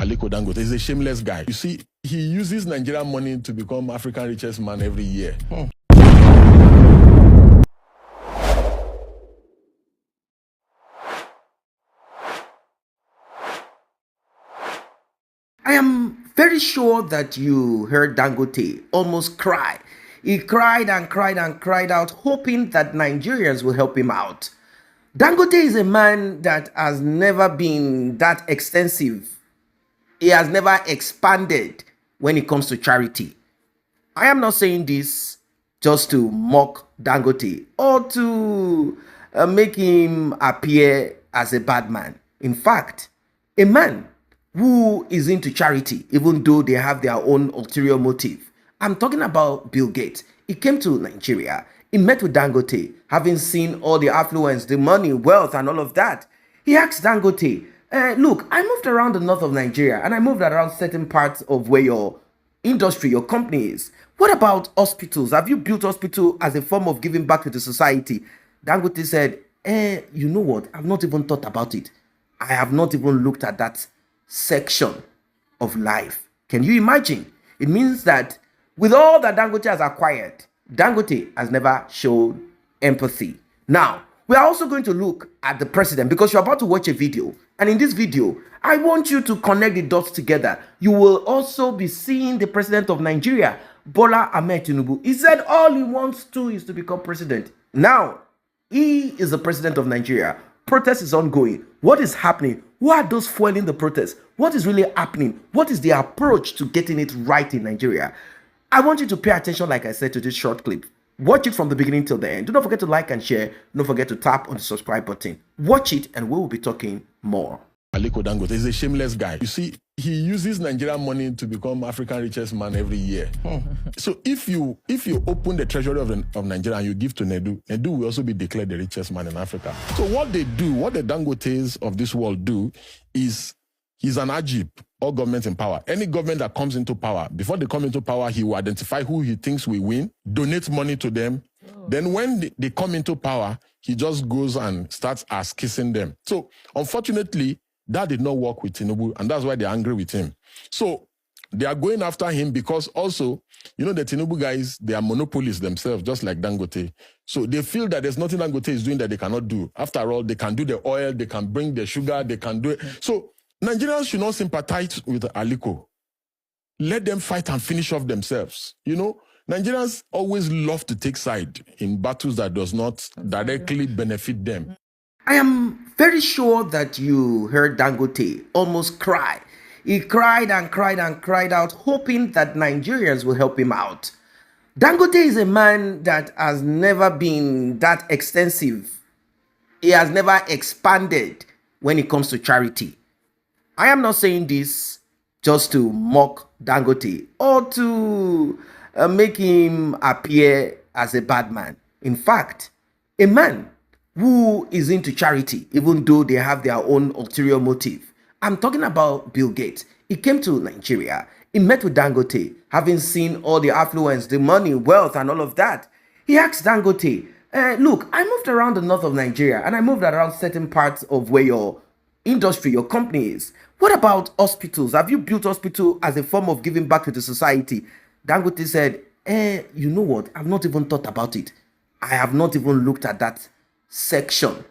Aliko Dangote is a shameless guy. You see, he uses Nigerian money to become Africa's richest man every year. I am very sure that you heard Dangote almost cry. He cried and cried and cried out, hoping that Nigerians will help him out. Dangote is a man that has never been that extensive. He has never expanded when it comes to charity. I am not saying this just to mock Dangote or to make him appear as a bad man. In fact, a man who is into charity, even though they have their own ulterior motive. I'm talking about Bill Gates. He came to Nigeria. He met with Dangote, having seen all the affluence, the money, wealth, and all of that. He asked Dangote, look, I moved around the north of Nigeria and I moved around certain parts of where your industry, your company is. What about hospitals? Have you built hospital as a form of giving back to the society? Dangote said, you know what? I've not even thought about it. I have not even looked at that section of life. Can you imagine? It means that with all that Dangote has acquired, Dangote has never showed empathy. Now, we are also going to look at the president because you're about to watch a video. And in this video, I want you to connect the dots together. You will also be seeing the president of Nigeria, Bola Ahmed TINUBU. He said all he wants to is to become president. Now, he is the president of Nigeria. Protest is ongoing. What is happening? Who are those fueling the protest? What is really happening? What is the approach to getting it right in Nigeria? I want you to pay attention, like I said, to this short clip. Watch it from the beginning till the end. Do not forget to like and share. Don't forget to tap on the subscribe button. Watch it and we will be talking more. Aliko Dangote is a shameless guy. You see, he uses Nigerian money to become Africa's richest man every year. So if you open the treasury of Nigeria and you give to Nedu will also be declared the richest man in Africa. So what they do, what the Dangotes of this world do is he's an Ajib, all governments in power. Any government that comes into power, before they come into power, he will identify who he thinks will win, donate money to them. Then when they come into power, he just goes and starts kissing them. So unfortunately, that did not work with TINUBU, and that's why they're angry with him. So they are going after him because also, you know, the TINUBU guys, they are monopolists themselves, just like Dangote. So they feel that there's nothing Dangote is doing that they cannot do. After all, they can do the oil, they can bring the sugar, they can do it. So Nigerians should not sympathize with Aliko. Let them fight and finish off themselves. You know, Nigerians always love to take side in battles that does not directly benefit them. I am very sure that you heard Dangote almost cry. He cried and cried and cried out, hoping that Nigerians will help him out. Dangote is a man that has never been that extensive. He has never expanded when it comes to charity. I am not saying this just to mock Dangote or to make him appear as a bad man. In fact, a man who is into charity, even though they have their own ulterior motive. I'm talking about Bill Gates. He came to Nigeria. He met with Dangote, having seen all the affluence, the money, wealth, and all of that. He asked Dangote, look, I moved around the north of Nigeria and I moved around certain parts of where your industry, your company is. What about hospitals? Have you built hospital as a form of giving back to the society? Dangote said, you know what? I've not even thought about it. I have not even looked at that section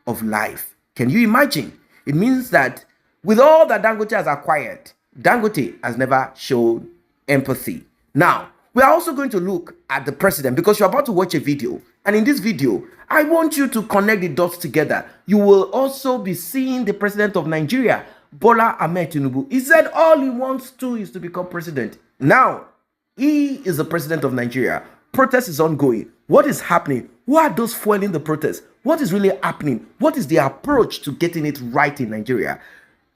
of life. Can you imagine? It means that with all that Dangote has acquired, Dangote has never showed empathy. Now, we are also going to look at the president because you're about to watch a video. And in this video, I want you to connect the dots together. You will also be seeing the president of Nigeria, Bola Ahmed TINUBU. He said all he wants to is to become president. Now, he is the president of Nigeria. Protest is ongoing. What is happening? Who are those fueling the protest? What is really happening? What is the approach to getting it right in Nigeria?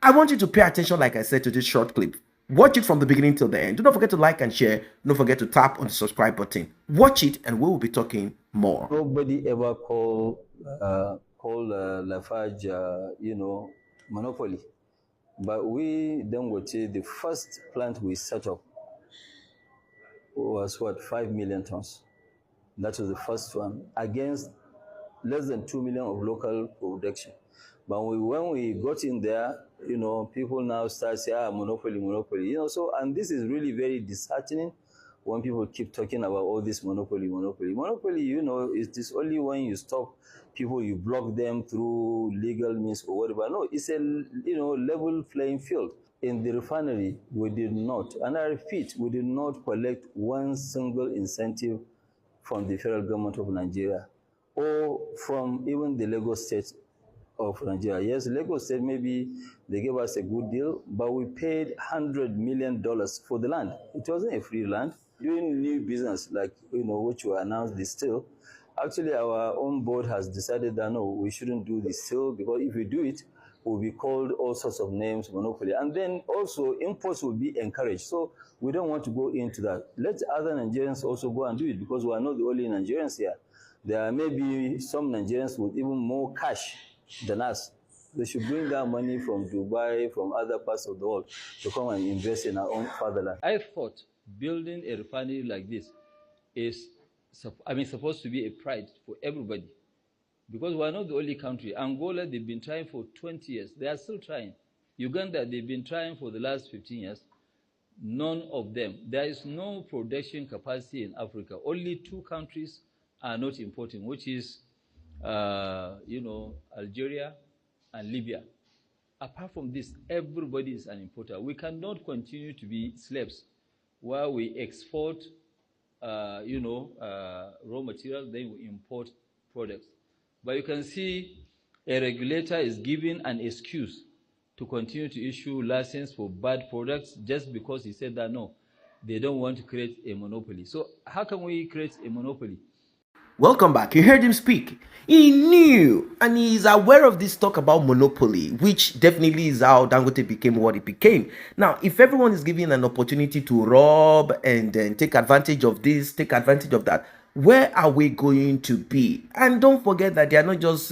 I want you to pay attention, like I said, to this short clip. Watch it from the beginning till the end. Do not forget to like and share. Don't forget to tap on the subscribe button. Watch it and we will be talking more. Nobody ever call Lafarge, monopoly. But we, Dangote, the first plant we set up was 5 million tons. That was the first one against less than 2 million of local production. But when we got in there, people now start saying, monopoly, monopoly. So, and this is really very disheartening when people keep talking about all this monopoly, monopoly. Monopoly, it is only when you stop people, you block them through legal means or whatever. No, it's a, level playing field. In the refinery, we did not, and I repeat, we did not collect one single incentive from the federal government of Nigeria or from even the Lagos State of Nigeria. Yes, Lagos State, maybe they gave us a good deal, but we paid $100 million for the land. It wasn't a free land. Doing new business, like, which we announced this still, actually our own board has decided that no, we shouldn't do this still, because if we do it, we'll be called all sorts of names, monopoly. And then also imports will be encouraged. So we don't want to go into that. Let other Nigerians also go and do it, because we are not the only Nigerians here. There may be some Nigerians with even more cash than us. They should bring that money from Dubai, from other parts of the world, to come and invest in our own fatherland. I thought building a refinery like this is, supposed to be a pride for everybody, because we are not the only country. Angola, they've been trying for 20 years. They are still trying. Uganda, they've been trying for the last 15 years. None of them. There is no production capacity in Africa. Only 2 countries are not importing, which is, Algeria and Libya. Apart from this, everybody is an importer. We cannot continue to be slaves while we export, raw material, then we import products. But you can see a regulator is giving an excuse to continue to issue license for bad products just because he said that no, they don't want to create a monopoly. So how can we create a monopoly? Welcome back. You heard him speak. He knew and he is aware of this talk about monopoly, which definitely is how Dangote became what it became. Now, if everyone is given an opportunity to rob and then take advantage of this, take advantage of that, where are we going to be? And don't forget that they are not just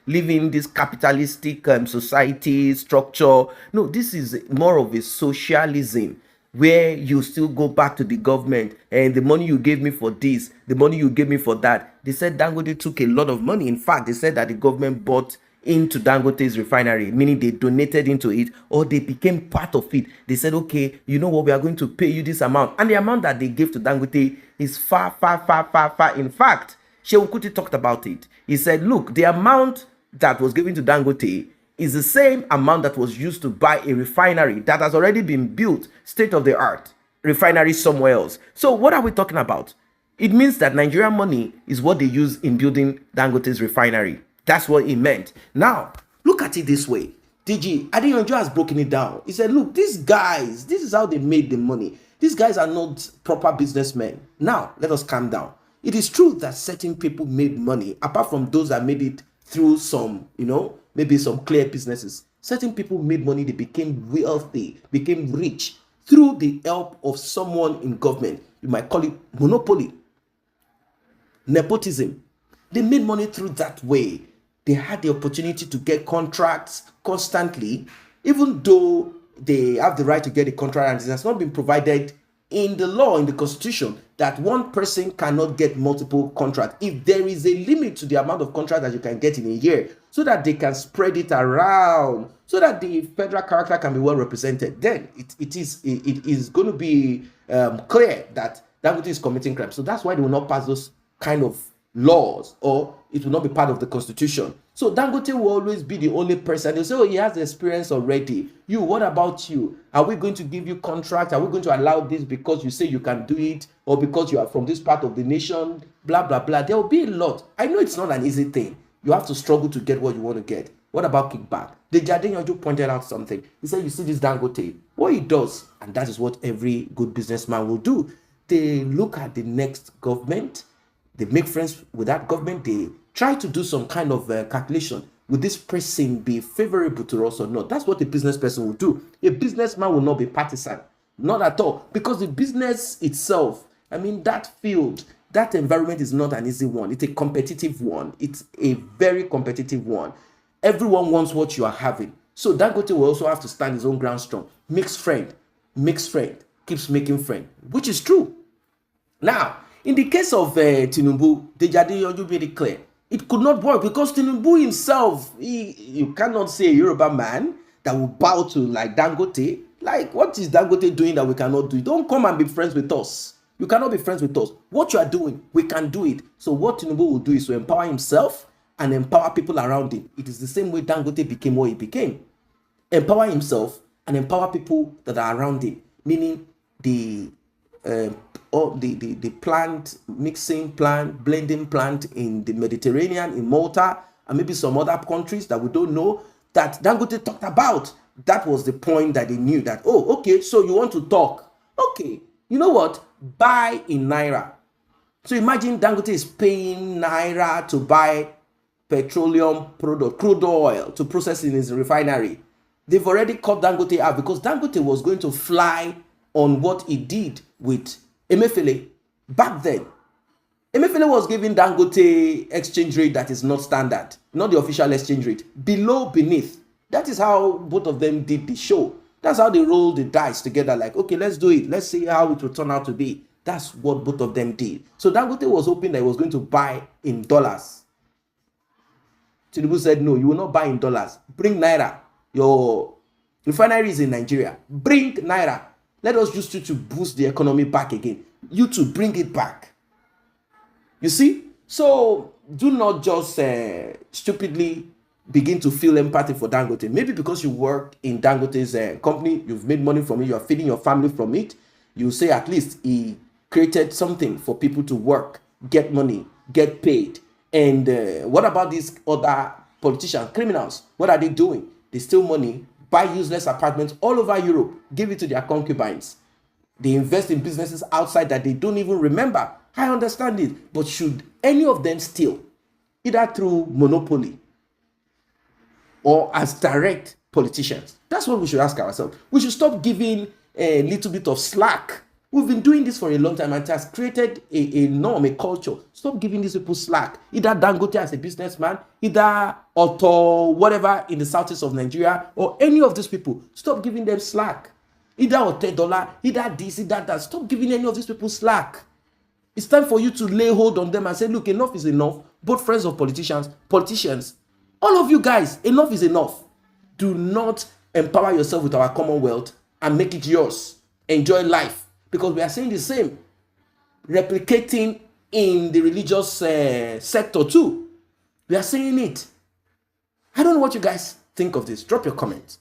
living this capitalistic society structure. No, this is more of a socialism, where you still go back to the government and the money you gave me for this, the money you gave me for that. They said Dangote took a lot of money. In fact, they said that the government bought into Dangote's refinery, meaning they donated into it or they became part of it. They said, okay, you know what, we are going to pay you this amount. And the amount that they gave to Dangote is far, far, far, far, far. In fact, Shehu Kuti talked about it. He said, look, the amount that was given to Dangote is the same amount that was used to buy a refinery that has already been built, state-of-the-art refinery somewhere else. So what are we talking about? It means that Nigerian money is what they use in building Dangote's refinery. That's what it meant. Now, look at it this way. DG Adeyanju has broken it down. He said, look, these guys, this is how they made the money. These guys are not proper businessmen. Now, let us calm down. It is true that certain people made money, apart from those that made it through some, maybe some clear businesses. Certain people made money, they became wealthy, became rich through the help of someone in government. You might call it monopoly, nepotism. They made money through that way. They had the opportunity to get contracts constantly, even though they have the right to get a contract and it has not been provided in the law, in the constitution, that one person cannot get multiple contracts. If there is a limit to the amount of contract that you can get in a year, so that they can spread it around, so that the federal character can be well represented, then it is going to be clear that Dangote is committing crime. So that's why they will not pass those kind of laws, or it will not be part of the constitution. So Dangote will always be the only person. They'll say, oh, he has the experience already. You, what about you? Are we going to give you contract? Are we going to allow this because you say you can do it, or because you are from this part of the nation? Blah, blah, blah. There will be a lot. I know it's not an easy thing. You have to struggle to get what you want to get. What about kickback? The Adeyanju pointed out something. He said, you see this Dangote, what he does, and that is what every good businessman will do. They look at the next government. They make friends with that government. They try to do some kind of calculation. Will this person be favorable to us or not? That's what a business person will do. A businessman will not be partisan. Not at all. Because the business itself, that field, that environment is not an easy one. It's a competitive one. It's a very competitive one. Everyone wants what you are having. So Dangote will also have to stand his own ground strong. Makes friend, keeps making friend, which is true. Now, in the case of TINUBU, Adeyanju made it clear. It could not work because TINUBU himself, you cannot say a Yoruba man that will bow to like Dangote. Like, what is Dangote doing that we cannot do? Don't come and be friends with us. You cannot be friends with us. What you are doing, we can do it. So what TINUBU will do is to empower himself and empower people around him. It is the same way Dangote became what he became. Empower himself and empower people that are around him, meaning the plant mixing plant, blending plant in the Mediterranean, in Malta, and maybe some other countries that we don't know that Dangote talked about. That was the point that they knew that, oh, okay, so you want to talk. Okay, you know what? Buy in Naira. So imagine Dangote is paying Naira to buy petroleum product, crude oil, to process in his refinery. They've already cut Dangote out because Dangote was going to fly on what he did with Emefiele back then. Emefiele was giving Dangote exchange rate that is not standard, not the official exchange rate, beneath. That is how both of them did the show. That's how they rolled the dice together, like, okay, let's do it. Let's see how it will turn out to be. That's what both of them did. So Dangote was hoping that he was going to buy in dollars. TINUBU said, no, you will not buy in dollars. Bring Naira. Your refinery is in Nigeria. Bring Naira. Let us use you to boost the economy back again. You to bring it back. You see? So do not just stupidly begin to feel empathy for Dangote. Maybe because you work in Dangote's company, you've made money from it, you are feeding your family from it. You say at least he created something for people to work, get money, get paid. And what about these other politicians, criminals? What are they doing? They steal money, buy useless apartments all over Europe, give it to their concubines. They invest in businesses outside that they don't even remember. I understand it. But should any of them steal, either through monopoly or as direct politicians? That's what we should ask ourselves. We should stop giving a little bit of slack. We've been doing this for a long time and it has created a norm, a culture. Stop giving these people slack. Either Dangote as a businessman, either Otto, whatever in the southeast of Nigeria, or any of these people. Stop giving them slack. Either $10, either this, either that. Stop giving any of these people slack. It's time for you to lay hold on them and say, look, enough is enough. Both friends of politicians, all of you guys, enough is enough. Do not empower yourself with our commonwealth and make it yours. Enjoy life. Because we are saying the same, replicating in the religious sector too. We are saying it. I don't know what you guys think of this. Drop your comments.